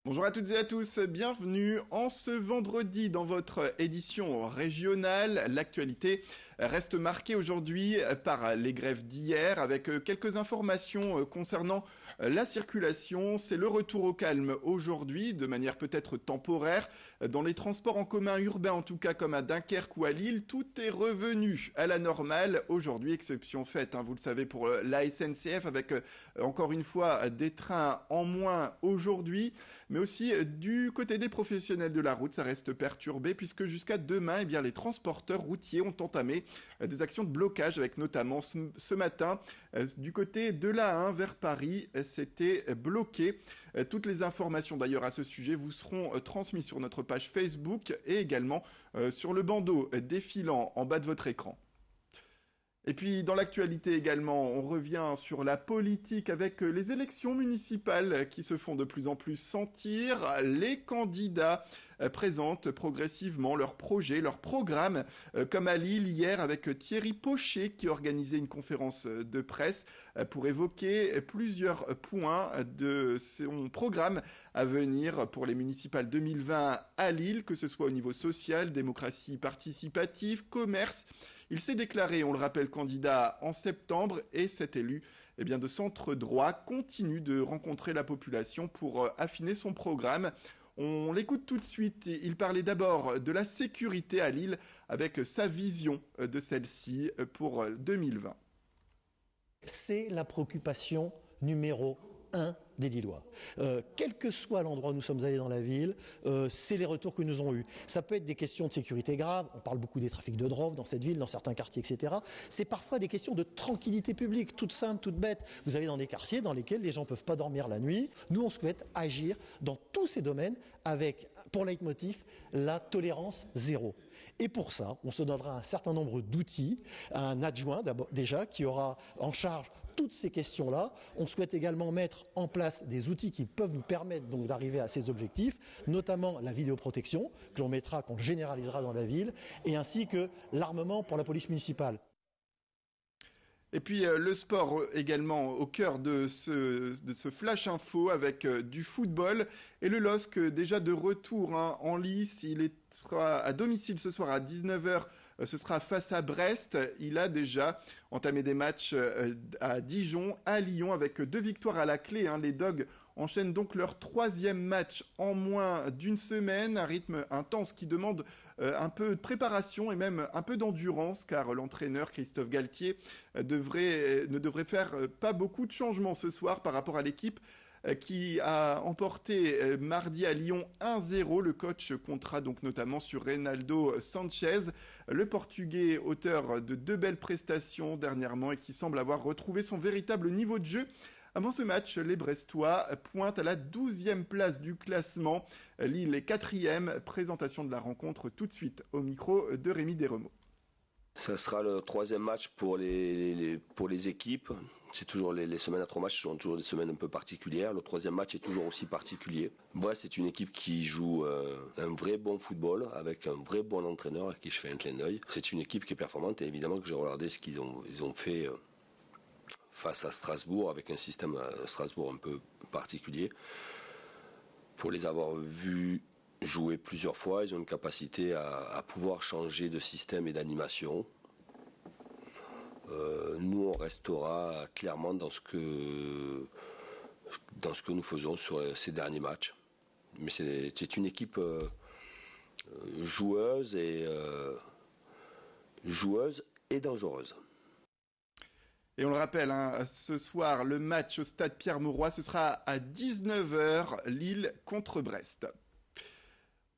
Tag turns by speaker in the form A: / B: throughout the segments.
A: Bonjour à toutes et à tous, bienvenue en ce vendredi dans votre édition régionale. L'actualité reste marquée aujourd'hui par les grèves d'hier avec quelques informations concernant la circulation. C'est le retour au calme aujourd'hui, de manière peut-être temporaire. Dans les transports en commun urbains, en tout cas comme à Dunkerque ou à Lille, tout est revenu à la normale aujourd'hui, exception faite, vous le savez, pour la SNCF avec encore une fois des trains en moins aujourd'hui. Mais aussi du côté des professionnels de la route, ça reste perturbé puisque jusqu'à demain, les transporteurs routiers ont entamé des actions de blocage avec notamment ce matin du côté de l'A1 vers Paris, c'était bloqué. Toutes les informations d'ailleurs à ce sujet vous seront transmises sur notre page Facebook et également sur le bandeau défilant en bas de votre écran. Et puis dans l'actualité également, on revient sur la politique avec les élections municipales qui se font de plus en plus sentir. Les candidats présentent progressivement leurs projets, leurs programmes, comme à Lille hier avec Thierry Pauchet qui organisait une conférence de presse pour évoquer plusieurs points de son programme à venir pour les municipales 2020 à Lille, que ce soit au niveau social, démocratie participative, commerce. Il s'est déclaré, on le rappelle, candidat en septembre et cet élu de centre droit continue de rencontrer la population pour affiner son programme. On l'écoute tout de suite. Il parlait d'abord de la sécurité à Lille avec sa vision de celle-ci pour 2020.
B: C'est la préoccupation numéro 1 des Lillois. Quel que soit l'endroit où nous sommes allés dans la ville, c'est les retours que nous avons eus. Ça peut être des questions de sécurité grave, on parle beaucoup des trafics de drogue dans cette ville, dans certains quartiers, etc. C'est parfois des questions de tranquillité publique, toutes simples, toutes bêtes. Vous allez dans des quartiers dans lesquels les gens ne peuvent pas dormir la nuit. Nous, on souhaite agir dans tous ces domaines avec, pour leitmotiv, la tolérance zéro. Et pour ça, on se donnera un certain nombre d'outils, un adjoint déjà qui aura en charge toutes ces questions-là. On souhaite également mettre en place des outils qui peuvent nous permettre donc d'arriver à ces objectifs, notamment la vidéoprotection que l'on mettra, qu'on généralisera dans la ville, et ainsi que l'armement pour la police municipale.
A: Et puis le sport également au cœur de ce flash info avec du football et le LOSC déjà de retour en lice. Il sera à domicile ce soir à 19h. Ce sera face à Brest. Il a déjà entamé des matchs à Dijon, à Lyon, avec 2 victoires à la clé. Les Dogs enchaînent donc leur 3e match en moins d'une semaine, un rythme intense qui demande un peu de préparation et même un peu d'endurance, car l'entraîneur Christophe Galtier ne devrait faire pas beaucoup de changements ce soir par rapport à l'équipe qui a emporté mardi à Lyon 1-0. Le coach comptera donc notamment sur Reynaldo Sanchez, le Portugais auteur de 2 belles prestations dernièrement et qui semble avoir retrouvé son véritable niveau de jeu. Avant ce match, les Brestois pointent à la 12e place du classement. Lille est 4e. Présentation de la rencontre tout de suite au micro de Rémi Desremeaux.
C: Ça sera le 3e match pour les équipes. C'est toujours les semaines à 3 matchs sont toujours des semaines un peu particulières. Le 3e match est toujours aussi particulier. Brest, c'est une équipe qui joue un vrai bon football avec un vrai bon entraîneur à qui je fais un clin d'œil. C'est une équipe qui est performante et évidemment que j'ai regardé ce qu'ils ont fait face à Strasbourg avec un système à Strasbourg un peu particulier. Pour les avoir vus jouer plusieurs fois, ils ont une capacité à pouvoir changer de système et d'animation. Nous, on restera clairement dans ce que nous faisons sur ces derniers matchs. Mais c'est une équipe joueuse et dangereuse.
A: Et on le rappelle, ce soir, le match au stade Pierre-Mauroy, ce sera à 19h, Lille contre Brest.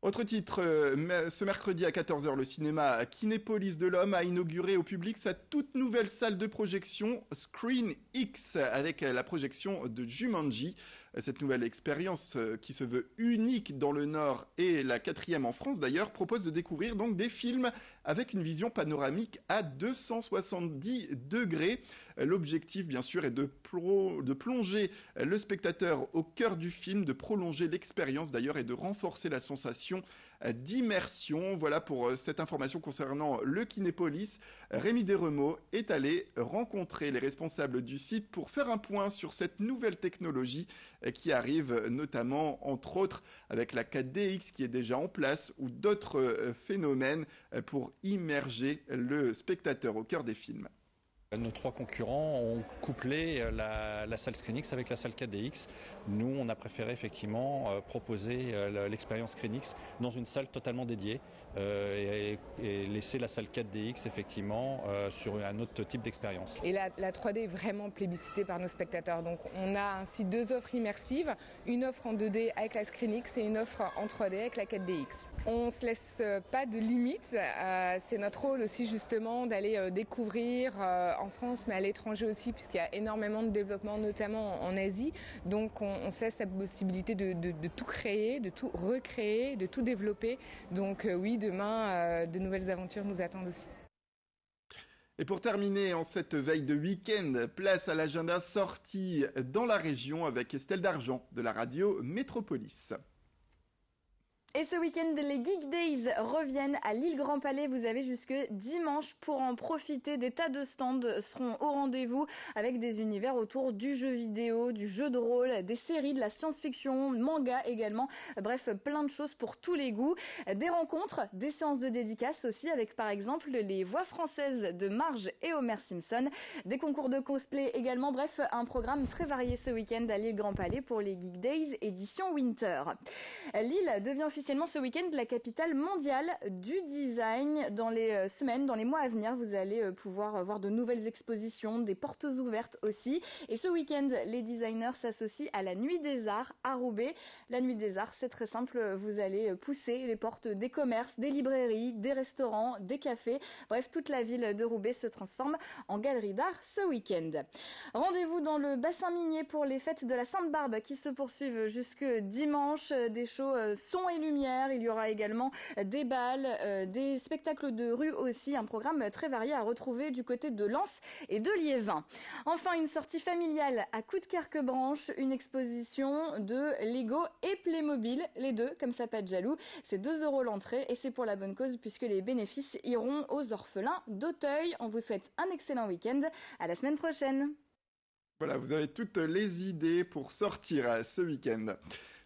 A: Autre titre, ce mercredi à 14h, le cinéma Kinépolis de l'Homme a inauguré au public sa toute nouvelle salle de projection Screen X avec la projection de Jumanji. Cette nouvelle expérience qui se veut unique dans le Nord et la 4e en France d'ailleurs propose de découvrir donc des films avec une vision panoramique à 270 degrés. L'objectif bien sûr est de plonger le spectateur au cœur du film, de prolonger l'expérience d'ailleurs et de renforcer la sensation d'immersion. Voilà pour cette information concernant le Kinépolis. Rémi Desremeaux est allé rencontrer les responsables du site pour faire un point sur cette nouvelle technologie qui arrivent notamment, entre autres, avec la 4DX qui est déjà en place ou d'autres phénomènes pour immerger le spectateur au cœur des films.
D: Nos 3 concurrents ont couplé la salle ScreenX avec la salle 4DX. Nous, on a préféré effectivement proposer l'expérience ScreenX dans une salle totalement dédiée et laisser la salle 4DX effectivement sur un autre type d'expérience.
E: Et la 3D est vraiment plébiscitée par nos spectateurs. Donc on a ainsi 2 offres immersives, une offre en 2D avec la ScreenX et une offre en 3D avec la 4DX. On ne se laisse pas de limites, c'est notre rôle aussi justement d'aller découvrir en France mais à l'étranger aussi puisqu'il y a énormément de développement notamment en Asie. Donc on se laisse la possibilité de tout créer, de tout recréer, de tout développer. Donc oui, demain de nouvelles aventures nous attendent aussi.
A: Et pour terminer, en cette veille de week-end, place à l'agenda sortie dans la région avec Estelle Dargent de la radio Métropolis.
F: Et ce week-end, les Geek Days reviennent à l'île Grand Palais. Vous avez jusque dimanche pour en profiter. Des tas de stands seront au rendez-vous avec des univers autour du jeu vidéo, du jeu de rôle, des séries, de la science-fiction, manga également. Bref, plein de choses pour tous les goûts. Des rencontres, des séances de dédicaces aussi avec par exemple les voix françaises de Marge et Homer Simpson. Des concours de cosplay également. Bref, un programme très varié ce week-end à l'île Grand Palais pour les Geek Days édition Winter. Lille devient officiellement ce week-end la capitale mondiale du design. Dans les semaines, dans les mois à venir, vous allez pouvoir voir de nouvelles expositions, des portes ouvertes aussi. Et ce week-end, les designers s'associent à la Nuit des Arts à Roubaix. La Nuit des Arts, c'est très simple, vous allez pousser les portes des commerces, des librairies, des restaurants, des cafés. Bref, toute la ville de Roubaix se transforme en galerie d'art ce week-end. Rendez-vous dans le bassin minier pour les fêtes de la Sainte-Barbe qui se poursuivent jusque dimanche. Des shows son et lumière. Il y aura également des balles, des spectacles de rue aussi, un programme très varié à retrouver du côté de Lens et de Liévin. Enfin, une sortie familiale à Coudekerque-Branche, une exposition de Lego et Playmobil, les deux, comme ça pas de jaloux. C'est 2 € l'entrée et c'est pour la bonne cause puisque les bénéfices iront aux orphelins d'Auteuil. On vous souhaite un excellent week-end. À la semaine prochaine.
A: Voilà, vous avez toutes les idées pour sortir ce week-end.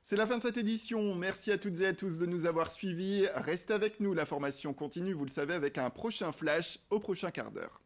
A: C'est la fin de cette édition. Merci à toutes et à tous de nous avoir suivis. Restez avec nous, la formation continue, vous le savez, avec un prochain flash au prochain quart d'heure.